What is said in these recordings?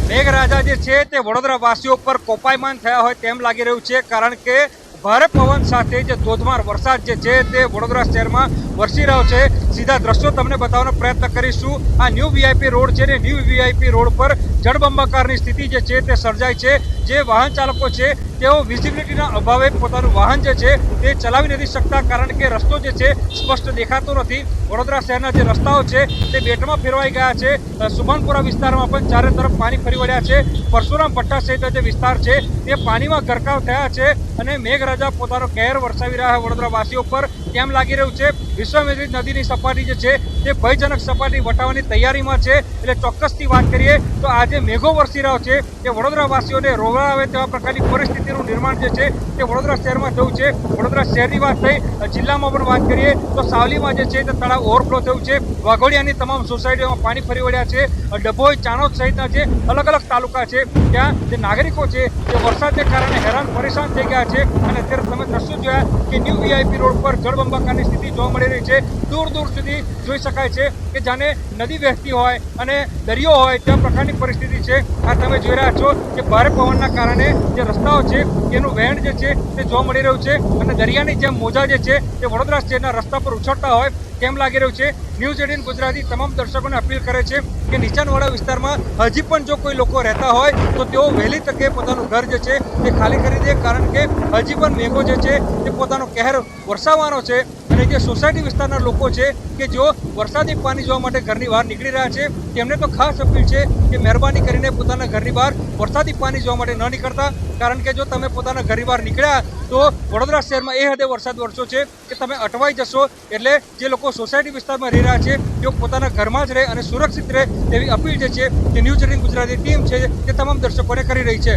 મેઘરાજા જે છે તે વડોદરા વાસીઓ પર કોપાયમાન થયા હોય તેમ લાગી રહ્યું છે, કારણ કે ભારે પવન સાથે જે ધોધમાર વરસાદ જે છે તે વડોદરા શહેરમાં વરસી રહ્યો છે। સીધા દ્રશ્યો તમને બતાવવાનો પ્રયત્ન કરીશું। આ ન્યૂ વીઆઈપી રોડ છે ને ન્યૂ વીઆઈપી રોડ પર જળબંબાકારની સ્થિતિ જે છે તે સર્જાય છે। જે વાહન ચાલકો છે તેઓ વિઝિબિલિટીના અભાવે પોતાનું વાહન જે છે તે ચલાવી નથી શકતા, કારણ કે રસ્તો જે છે સ્પષ્ટ દેખાતો નથી। વડોદરા શહેરના જે રસ્તાઓ છે તે બેટમાં ફેરવાઈ ગયા છે। સુભાનપુરા વિસ્તારમાં પણ ચારે તરફ પાણી ફરી વળ્યા છે। પરશુરામ ભટ્ટા સહિત જે વિસ્તાર છે તે પાણીમાં ગરકાવ થયા છે અને મેઘરાજા પોતાનો કહેર વરસાવી રહ્યા વડોદરા વાસીઓ પર કેમ લાગી રહ્યું છે। વિશ્વામિત્રી નદીની સપાટી જે છે તે ભયજનક સપાટી વટાવવાની તૈયારીમાં છે। એટલે ચોક્કસથી વાત કરીએ તો આજે મેઘો વરસી રહ્યો છે તે વડોદરા વાસીઓને રોવાવે તેવા પ્રકારની પરિસ્થિતિનું નિર્માણ જે છે તે વડોદરા શહેરમાં થયું છે। વડોદરા શહેરની વાત થઈ, જિલ્લામાં પણ વાત કરીએ તો સાવલીમાં જે છે તે તળાવ ઓવરફ્લો થયું છે। વાઘોડિયાની તમામ સોસાયટીઓમાં પાણી ફરી વળ્યા છે। ડભોઈ, ચાણોદ સહિતના જે અલગ અલગ તાલુકા છે ત્યાં જે નાગરિકો છે તે વરસાદને કારણે હેરાન પરેશાન થઈ ગયા છે। અને અત્યારે તમે દ્રશ્યો જોયા કે ન્યૂ વીઆઈપી રોડ પર જળબંબાકારની સ્થિતિ જોવા મળી રહી છે। દૂર દૂર સુધી જોઈ શકાય છે કે જાણે નદી વહેતી હોય અને દરિયો હોય તે પ્રકારની પરિસ્થિતિ છે। આ તમે જોઈ રહ્યા છો કે ભારે પવનના કારણે જે રસ્તાઓ છે તેનું વહેણ જે છે તે જોવા મળી રહ્યું છે અને દરિયાની જેમ મોજા જે છે તે વડોદરા શહેરના રસ્તા પર ઉછળતા હોય કેમ લાગી રહ્યું છે। ન્યૂઝ 18 ગુજરાતી તમામ દર્શકોને અપીલ કરે છે કે નીચાણવાળા વિસ્તારમાં હજી પણ જો કોઈ લોકો રહેતા હોય તો તેઓ વહેલી તકે પોતાનું ઘર જે છે તે ખાલી કરી દે, કારણ કે હજી પણ મેઘો જે છે તે પોતાનો કહેર વરસાવવાનો છે। અને જે સોસાયટી વિસ્તારના લોકો છે કે જેઓ વરસાદી પાણી જોવા માટે ઘરની બહાર નીકળી રહ્યા છે તેમને તો ખાસ અપીલ છે કે મહેરબાની કરીને પોતાના ઘરની બહાર વરસાદી પાણી જોવા માટે ન નીકળતા, કારણ કે જો તમે પોતાના ઘરની બહાર નીકળ્યા તો વડોદરા શહેરમાં એ હદે વરસાદ વરસ્યો છે કે તમે અટવાઈ જશો। એટલે જે લોકો સોસાયટી વિસ્તારમાં રહી રહ્યા છે તેઓ પોતાના ઘરમાં જ રહે અને સુરક્ષિત રહે તેવી અપીલ જે છે તે ન્યૂઝ 18 ગુજરાતી ટીમ છે તે તમામ દર્શકોને કરી રહી છે।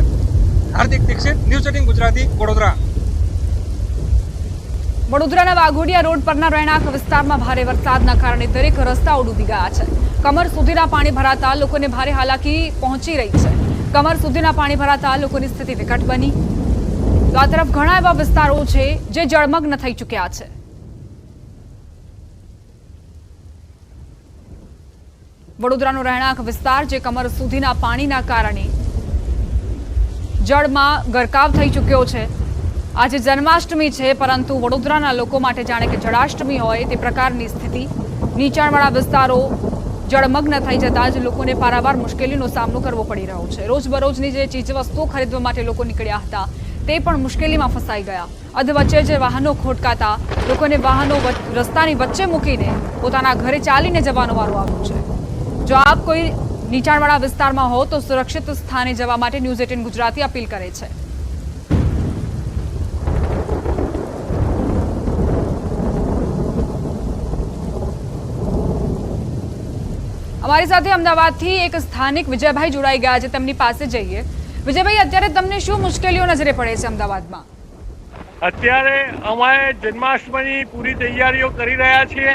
હાર્દિક દીક્ષિત, ન્યૂઝ 18 ગુજરાતી, વડોદરા। વડોદરાના વાઘોડિયા રોડ પરના રહેણાંક વિસ્તારમાં ભારે વરસાદના કારણે દરેક રસ્તાઓ ડૂબી ગયા છે। કમર સુધીના પાણી ભરાતા લોકોને ભારે હાલાકી પહોંચી રહી છે। કમર સુધીના પાણી ભરાતા લોકોની સ્થિતિ વિકટ બની। તો આ તરફ ઘણા એવા વિસ્તારો છે જે જળમગ્ન થઈ ચૂક્યા છે। વડોદરાનો રહેણાંક વિસ્તાર જે કમર સુધીના પાણીના કારણે જળમાં ગરકાવ થઈ ચૂક્યો છે। આજે જન્માષ્ટમી છે, પરંતુ વડોદરાના લોકો માટે જાણે કે જળાષ્ટમી હોય તે પ્રકારની સ્થિતિ। નીચાણવાળા વિસ્તારો જળમગ્ન થઈ જતા જ લોકોને પારાવાર મુશ્કેલીનો સામનો કરવો પડી રહ્યો છે। રોજબરોજની જે ચીજવસ્તુઓ ખરીદવા માટે લોકો નીકળ્યા હતા તે પણ મુશ્કેલીમાં ફસાઈ ગયા। અધવચ્ચે જે વાહનો ખોટકાતા લોકોને વાહનો રસ્તાની વચ્ચે મૂકીને પોતાના ઘરે ચાલીને જવાનો વારો આવ્યો છે। જો આપ કોઈ નીચાણવાળા વિસ્તારમાં હો તો સુરક્ષિત સ્થાને જવા માટે ન્યૂઝ 18 ગુજરાતી અપીલ કરે છે। અમારી સાથે અમદાવાદથી એક સ્થાનિક વિજયભાઈ જોડાઈ ગયા છે, તેમની પાસે જઈએ। વિજયભાઈ, અત્યારે તમને શું મુશ્કેલીઓ નજરે પડે છે અમદાવાદમાં? અત્યારે અમારે જન્માષ્ટમીની પૂરી તૈયારીઓ કરી રહ્યા છીએ,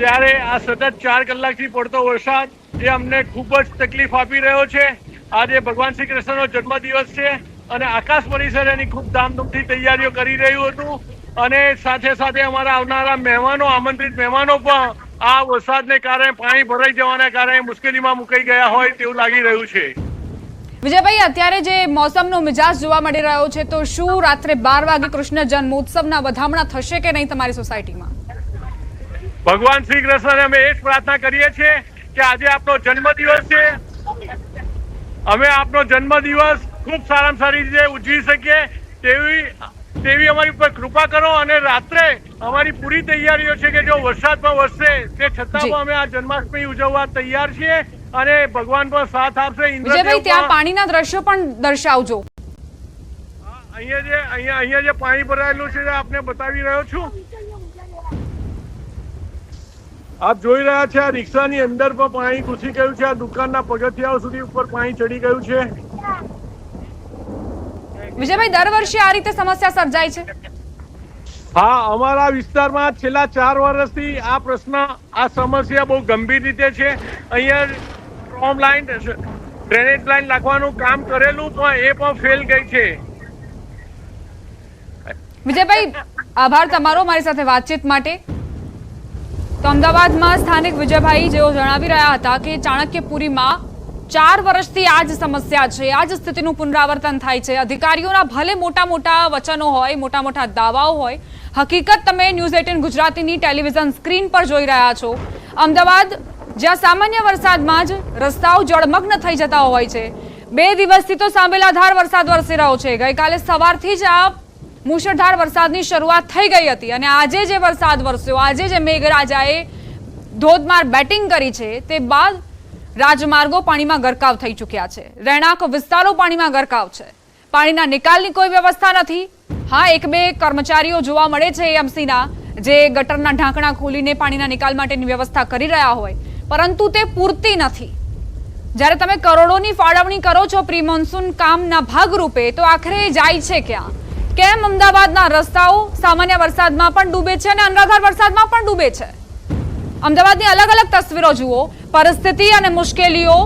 ત્યારે આ સતત 4 કલાકથી પડતો વરસાદ એ અમને ખૂબ જ તકલીફ આપી રહ્યો છે। આજે ભગવાન શ્રી કૃષ્ણનો જન્મદિવસ છે અને આકાશ પરિસર એની ખૂબ ધામધૂમથી તૈયારીઓ કરી રહ્યું હતું અને સાથે સાથે અમારા આવનારા મહેમાનો, આમંત્રિત મહેમાનો પણ આ વરસાદને કારણે, પાણી ભરાઈ જવાના કારણે મુશ્કેલીમાં મુકાઈ ગયા હોય તેવું લાગી રહ્યું છે। વિજયભાઈ, અત્યારે જે મોસમનો મિજાજ જોવા મળી રહ્યો છે, તો શું રાત્રે 12 વાગે કૃષ્ણ જન્મોત્સવના વધામણા થશે કે નહીં તમારી સોસાયટીમાં? ભગવાન શ્રી કૃષ્ણને અમે એ જ પ્રાર્થના કરીએ છીએ કે આજે આપનો જન્મદિવસ છે, અમે આપનો જન્મદિવસ ખૂબ સારામાં સારી રીતે ઉજવી શકીએ તેવી અમારી ઉપર કૃપા કરો। અને રાત્રે અમારી પૂરી તૈયારીઓ છે કે જો વરસાદ પણ વરસશે તે છતાં પણ અમે આ જન્માષ્ટમી ઉજવવા તૈયાર છીએ અને ભગવાન પણ સાથ આપશે। વિજયભાઈ, ત્યાં પાણીના દ્રશ્યો પણ દર્શાવજો। અહીંયા જે પાણી ભરાયેલું છે આપને બતાવી રહ્યો છું। આપ જોઈ રહ્યા છે આ રિક્ષાની અંદર પણ પાણી ઘૂસી ગયું છે, આ દુકાનના પગથિયાઓ સુધી ઉપર પાણી ચડી ગયું છે। વિજયભાઈ, દર વર્ષે આ રીતે સમસ્યા સર્જાય છે? હા, અમારા વિસ્તારમાં છેલ્લા 4 વર્ષથી આ પ્રશ્ન, આ સમસ્યા બહુ ગંભીર રીતે છે। અહીંયા સ્ટ્રોમ લાઈન, ડ્રેનેજ લાઈન નાખવાનું કામ કરેલું પણ એ પણ ફેલ ગઈ છે। વિજયભાઈ, આભાર તમારો મારી સાથે વાતચીત માટે। તો અમદાવાદમાં સ્થાનિક વિજયભાઈ જેઓ જણાવી રહ્યા હતા કે ચાણક્યપુરીમાં 4 વર્ષથી આ જ સમસ્યા છે, આ જ સ્થિતિનું પુનરાવર્તન થાય છે। અધિકારીઓના ભલે મોટા મોટા વચનો હોય, મોટા મોટા દાવાઓ હોય, હકીકત તમે ન્યૂઝ 18 ગુજરાતીની ટેલિવિઝન સ્ક્રીન પર જોઈ રહ્યા છો। અમદાવાદ જ્યાં સામાન્ય વરસાદમાં જ રસ્તાઓ જળમગ્ન થઈ જતા હોય છે, 2 દિવસથી તો સાંભેલાધાર વરસાદ વરસી રહ્યો છે। ગઈકાલે સવારથી જ આ મુશળધાર વરસાદની શરૂઆત થઈ ગઈ હતી અને આજે જે વરસાદ વરસ્યો, આજે જે મેઘરાજાએ ધોધમાર બેટિંગ કરી છે, તે બાદ રાજમાર્ગો પાણીમાં ગરકાવ થઈ ચૂક્યા છે। રહેણાંક વિસ્તારો પાણીમાં ગરકાવ છે। પાણીના નિકાલની કોઈ વ્યવસ્થા નથી। હા, 1-2 કર્મચારીઓ જોવા મળે છે એએમસીના, જે ગટરના ઢાંકણા ખોલીને પાણીના નિકાલ માટેની વ્યવસ્થા કરી રહ્યા હોય, પરંતુ તે પૂરતી નથી। જ્યારે તમે કરોડોની ફાળવણી કરો છો પ્રી મોન્સૂન કામના ભાગરૂપે, તો આખરે જાય છે ક્યાં? કેમ અમદાવાદના રસ્તાઓ સામાન્ય વરસાદમાં પણ ડૂબે છે અને અનરાધાર વરસાદમાં પણ ડૂબે છે? અમદાવાદની અલગ અલગ તસવીરો જુઓ, પરિસ્થિતિ અને મુશ્કેલીઓ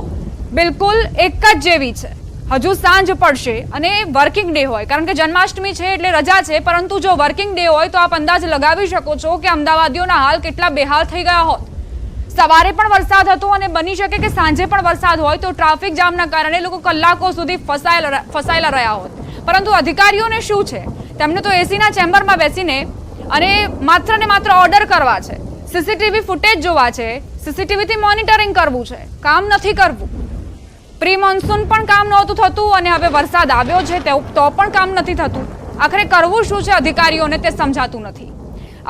બિલકુલ એક જ જેવી છે। હજુ સાંજ પડશે અને વર્કિંગ ડે હોય, કારણ કે જન્માષ્ટમી છે એટલે રજા છે, પરંતુ જો વર્કિંગ ડે હોય તો આપ અંદાજ લગાવી શકો છો કે અમદાવાદીઓના હાલ કેટલા બેહાલ થઈ ગયા હોત। સવારે પણ વરસાદ હતો અને બની શકે કે સાંજે પણ વરસાદ હોય તો ટ્રાફિક જામના કારણે લોકો કલાકો સુધી ફસાયેલા રહ્યા હોત, પરંતુ અધિકારીઓને શું છે? તેમને તો એસીના ચેમ્બરમાં બેસીને અને માત્ર ઓર્ડર કરવા છે, સીસીટીવી ફૂટેજ જોવા છે, સીસીટીવીથી મોનિટરિંગ કરવું છે, કામ નથી કરવું। પ્રી મોન્સૂન પણ કામ નહોતું થતું અને હવે વરસાદ આવ્યો છે તો પણ કામ નથી થતું। આખરે કરવું શું છે અધિકારીઓને તે સમજાતું નથી।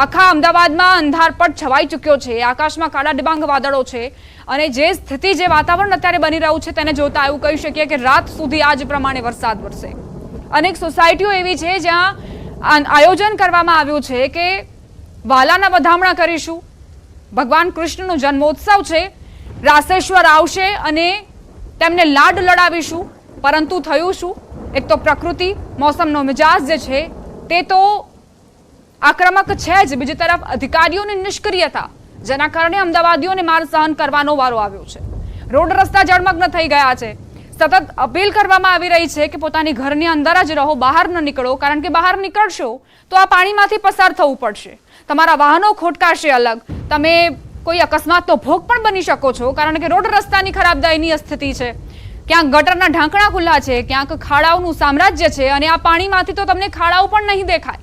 આખા અમદાવાદમાં અંધારપટ છવાઈ ચૂક્યો છે, આકાશમાં કાળા ડિબાંગ વાદળો છે અને જે સ્થિતિ, જે વાતાવરણ અત્યારે બની રહ્યું છે તેને જોતા એવું કહી શકીએ કે રાત સુધી આ જ પ્રમાણે વરસાદ વરસે। અનેક સોસાયટીઓ એવી છે જ્યાં આયોજન કરવામાં આવ્યું છે કે વાલાના વધામણા કરીશું, ભગવાન કૃષ્ણનો જન્મોત્સવ છે, રાસેશ્વર આવશે અને તેમને લાડ લડાવીશું, પરંતુ થયું શું? એક તો પ્રકૃતિ, મોસમનો મિજાજ જે છે તે તો આક્રમક છે જ, બીજી તરફ અધિકારીઓની નિષ્ક્રિયતા, જેના કારણે અમદાવાદીઓને માર સહન કરવાનો વારો આવ્યો છે। રોડ રસ્તા જળમગ્ન થઈ ગયા છે। સતત અપીલ કરવામાં આવી રહી છે કે પોતાની ઘરની અંદર જ રહો, બહાર ન નીકળો, કારણ કે બહાર નીકળશો તો આ પાણીમાંથી પસાર થવું પડશે, તમારા વાહનો ખોટકાશે અલગ, તમે કોઈ અકસ્માતનો ભોગ પણ બની શકો છો, કારણ કે રોડ રસ્તાની ખરાબ દયનીય સ્થિતિ છે। ક્યાંક ગટરના ઢાંકણા ખુલ્લા છે, ક્યાંક ખાડાઓનું સામ્રાજ્ય છે અને આ પાણીમાંથી તો તમને ખાડાઓ પણ નહીં દેખાય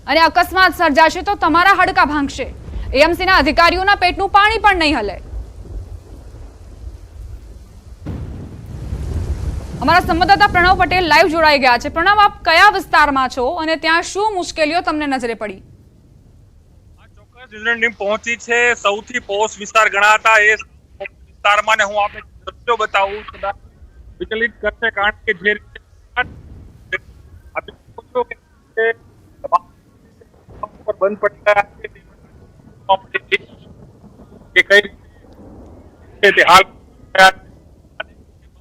અને અકસ્માત સર્જાશે તો તમારા હાડકા ભાંગશે। એએમસીના અધિકારીઓના પેટનું પાણી પણ નહીં હલે। અમારા સંવાદદાતા પ્રણવ પટેલ લાઈવ જોડાઈ ગયા છે। પ્રણવ, આપ કયા વિસ્તારમાં છો અને ત્યાં શું મુશ્કેલીઓ તમને નજરે પડી? પહોંચી છે સૌથી પોશ વિસ્તાર ગણાતા એ વિસ્તારમાં, ને હું આપણે દ્રશ્યો બતાવું, કદાચ વિચલિત કરશે, કારણ કે જે રીતે બંધ પડી ગયા છે કે કઈ તે હાલ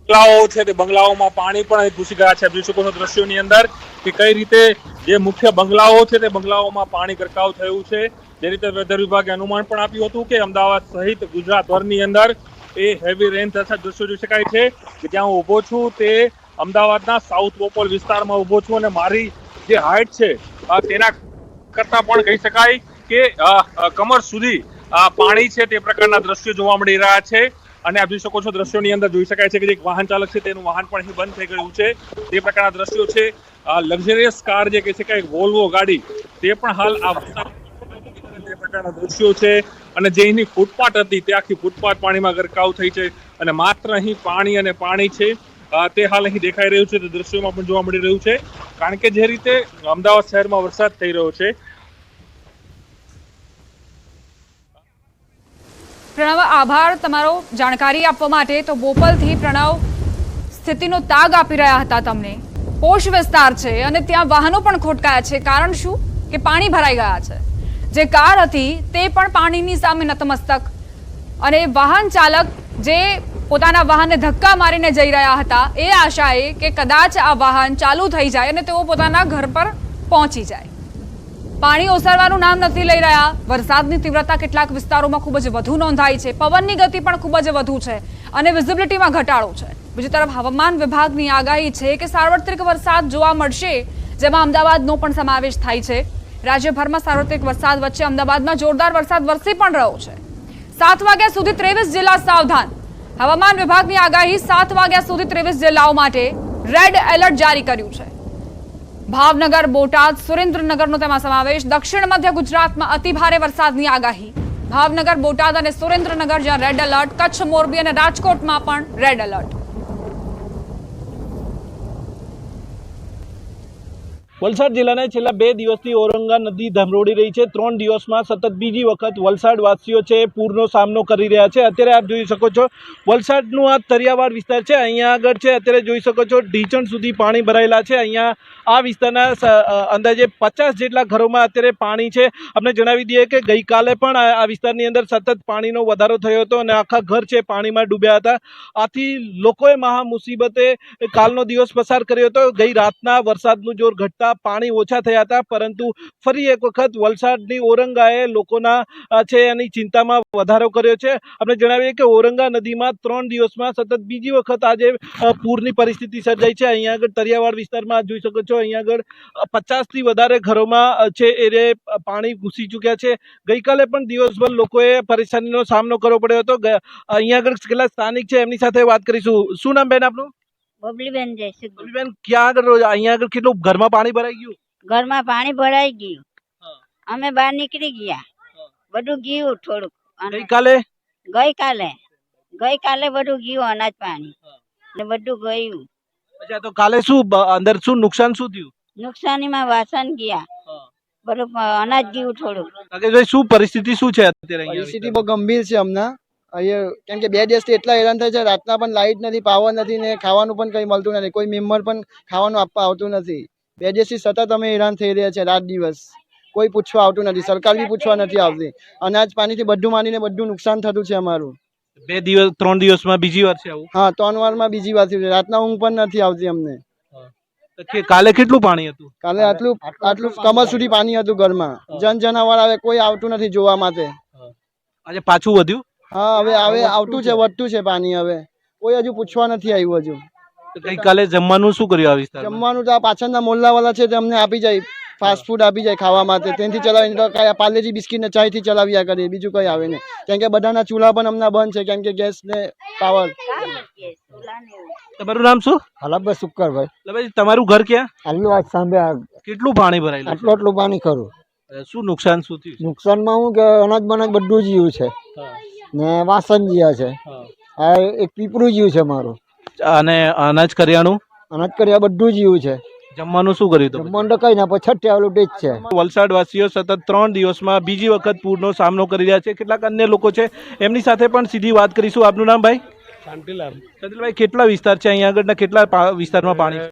બંગલાઓ છે, તે બંગલાઓમાં પાણી પણ ઘૂસી ગયા છે। જોઈ શકો છો દ્રશ્યોની અંદર કે કઈ રીતે જે મુખ્ય બંગલાઓ છે તે બંગલાઓમાં પાણી ગરકાવ થયું છે। જે રીતે વેધર વિભાગે અનુમાન પણ આપ્યું હતું કે અમદાવાદ સહિત ગુજરાતભરની અંદર એ હેવી રેન થતા દ્રશ્યો જોઈ શકાય છે કે જ્યાં હું ઊભો છું તે અમદાવાદના સાઉથ પોપોલ વિસ્તારમાં ઊભો છું અને મારી જે હાઈટ છે તેના કરતા પણ કહી શકાય કે કમર સુધી પાણી છે તે પ્રકારના દ્રશ્યો જોવા મળી રહ્યા છે। અને આપ જોઈ શકો છો દ્રશ્યોની અંદર જોઈ શકાય છે કે જે વાહન ચાલક છે તેનું વાહન પણ અહીં બંધ થઈ ગયું છે, તે પ્રકારના દ્રશ્યો છે। લક્ઝરિયસ કાર જે કહી શકાય વોલ્વો ગાડી, તે પણ હાલ આ તે પ્રકારના દ્રશ્યો છે અને જે અહીંની ફૂટપાથ હતી તે આખી ફૂટપાથ પાણીમાં ગરકાવ થઈ છે અને માત્ર અહીં પાણી અને પાણી છે તે હાલ અહીં દેખાઈ રહ્યું છે, તે દ્રશ્યોમાં પણ જોવા મળી રહ્યું છે। કારણ કે જે રીતે અમદાવાદ શહેરમાં વરસાદ થઈ રહ્યો છે। પ્રણવ, આભાર તમારો જાણકારી આપવા માટે। તો બોપલથી પ્રણવ સ્થિતિનો તાગ આપી રહ્યા હતા તમને। પોશ વિસ્તાર છે અને ત્યાં વાહનો પણ ખોટકાયા છે। કારણ શું? કે પાણી ભરાઈ ગયા છે। જે કાર હતી તે પણ પાણીની સામે નતમસ્તક અને વાહન ચાલક જે પોતાના વાહનને ધક્કા મારીને જઈ રહ્યા હતા એ આશાએ કે કદાચ આ વાહન ચાલુ થઈ જાય અને તેઓ પોતાના ઘર પર પહોંચી જાય। પાણી ઓસરવાનું નામ નથી લઈ રહ્યા। વરસાદની તીવ્રતા કેટલાક વિસ્તારોમાં ખૂબ જ વધુ નોંધાઈ છે, પવનની ગતિ પણ ખૂબ જ વધુ છે અને વિઝિબિલિટીમાં ઘટાડો છે। બીજી તરફ હવામાન વિભાગની આગાહી છે કે સાર્વત્રિક વરસાદ જોવા મળશે, જેમાં અમદાવાદનો પણ સમાવેશ થાય છે। રાજ્યભરમાં સાર્વત્રિક વરસાદ વચ્ચે અમદાવાદમાં જોરદાર વરસાદ વરસી પણ રહ્યો છે। 7 વાગ્યા સુધી 23 જિલ્લા સાવધાન। હવામાન વિભાગની આગાહી 7 વાગ્યા સુધી 23 જિલ્લાઓ માટે રેડ એલર્ટ જારી કર્યું છે. ભાવનગર, બોટાદ, સુરેન્દ્રનગરનો તેમાં સમાવેશ. દક્ષિણ મધ્ય ગુજરાતમાં અતિભારે વરસાદની આગાહી. ભાવનગર, બોટાદ અને સુરેન્દ્રનગર જ્યાં રેડ એલર્ટ. કચ્છ, મોરબી અને રાજકોટમાં પણ રેડ એલર્ટ. વલસાડ જિલ્લાના છેલ્લા 2 દિવસથી ઔરંગા નદી ધમરોડી રહી છે. 3 દિવસમાં સતત બીજી વખત વલસાડવાસીઓ છે પૂરનો સામનો કરી રહ્યા છે. અત્યારે આપ જોઈ શકો છો વલસાડનું આ તરિયાવાડ વિસ્તાર છે. અહીંયા આગળ છે અત્યારે જોઈ શકો છો ઢીચણ સુધી પાણી ભરાયેલા છે. અહીંયા આ વિસ્તારના અંદાજે 50 જેટલા ઘરોમાં અત્યારે પાણી છે. આપણે જણાવી દઈએ કે ગઈકાલે પણ આ વિસ્તારની અંદર સતત પાણીનો વધારો થયો હતો અને આખા ઘર છે પાણીમાં ડૂબ્યા હતા. આથી લોકોએ મહા મુસીબતે કાલનો દિવસ પસાર કર્યો હતો. ગઈ રાતના વરસાદનું જોર ઘટતા પાણી ઓછા થયા હતા, પરંતુ ફરી એક વખત વલસાડની ઔરંગાએ લોકોના છે એની ચિંતામાં વધારો કર્યો છે. આપણે જણાવીએ કે ઔરંગા નદીમાં 3 દિવસમાં સતત બીજી વખત આજે પૂરની પરિસ્થિતિ સર્જાઈ છે. અહીંયા આગળ તરિયાવાડ વિસ્તારમાં જોઈ શકો છો અહીંયા આગળ 50 થી વધારે ઘરોમાં છે એ પાણી ઘૂસી ચૂક્યા છે. ગઈકાલે પણ દિવસભર લોકોએ પરેશાનીનો સામનો કરવો પડ્યો હતો. અહીંયા આગળ કેટલા સ્થાનિક છે એમની સાથે વાત કરીશું. શું નામ બેન આપનું? બબલીબેન જયસુખ. બેન ક્યાં આગળ રહો છો? અહીંયા આગળ કેટલું ઘરમાં પાણી ભરાઈ ગયું? ઘરમાં પાણી ભરાઈ ગયું. અમે બહાર નીકળી ગયા, બધું ગયું થોડુંક. અને ગઈકાલે બધું ગયું, અનાજ પાણી ને બધું ગયું. અચ્છા, તો કાલે શું અંદર શું નુકસાન શું થયું? નુકસાનીમાં વાસણ ગયા, બધું અનાજ ગયું થોડુંક. કાકેશભાઈ, શું પરિસ્થિતિ શું છે અત્યારે? પરિસ્થિતિ બહુ ગંભીર છે હમણાં અહીંયા, કેમ કે 2 દિવસથી એટલા હેરાન થાય છે. રાતના પણ લાઇટ નથી, પાવર નથી ને ખાવાનું પણ કંઈ મળતું નથી. કોઈ મેમ્બર પણ ખાવાનું આપવા આવતું નથી. 2 દિવસથી સતત અમે હેરાન થઈ રહ્યા છે. રાત દિવસ કોઈ પૂછવા આવતું નથી, સરકાર બી પૂછવા નથી આવતી. અનાજ પાણીથી બધું માંડીને બધું નુકસાન થતું છે અમારું. 3 દિવસમાં બીજી વાર છે આવું? હા, 3 વારમાં બીજી વાર થયું છે. રાતના ઊંઘ પણ નથી આવતી અમને. કાલે કેટલું પાણી હતું? કાલે આટલું કમર સુધી પાણી હતું ઘરમાં. જનાવર આવે, કોઈ આવતું નથી જોવા માટે. આજે પાછું વધ્યું? હા, હવે આવતું છે, વધતું છે પાણી. હવે કોઈ હજુ પૂછવા નથી આવ્યું હજુ. ગઈકાલે જમવાનું શું કર્યું આ વિસ્તારમાં? જમવાનું તો આ પાછળના મોલ્લાવાળા છે તે અમને આપી જાય, ફાસ્ટ ફૂડ આપી જાય ખાવા માટે. તેનાથી ચલાવીને તો કઈ પાર્લેજી બિસ્કિટ ને ચાયથી ચલાવ્યા કરીએ, બીજું કઈ આવે નહીં. કેમ કે બધાના ચૂલા પણ હમણાં બંધ છે, કેમ કે ગેસ ને પાવર. તમારું નામ શું? હલાભાઈ સુક્કરભાઈ. ભાઈ, તમારું ઘર ક્યાં? આટલું આજ સાંભે કેટલું પાણી ભરાયેલું? આટલું પાણી ખરું. શું નુકસાન શું થયું? નુકસાનમાં હું કે અનાજ બનાજ બધું જ ગયું છે ને વાસણ ગયા છે. આ એક પીપરું ગયું છે મારું. અને અનાજ કરિયાણું? અનાજ કર્યા બધું જ ગયું છે. જમવાનું શું કર્યું? જમવાનું તો કઈ ના, પછી છઠ્ઠે આવેલું જ છે. વલસાડવાસીઓ સતત 3 દિવસમાં બીજી વખત પૂરનો સામનો કરી રહ્યા છે. કેટલાક અન્ય લોકો છે એમની સાથે પણ સીધી વાત કરીશું. આપનું નામ ભાઈ? શાંતિલાલ. શાંતિલાલભાઈ, કેટલા વિસ્તાર છે અહીંયા આગળના, કેટલા વિસ્તારમાં પાણી?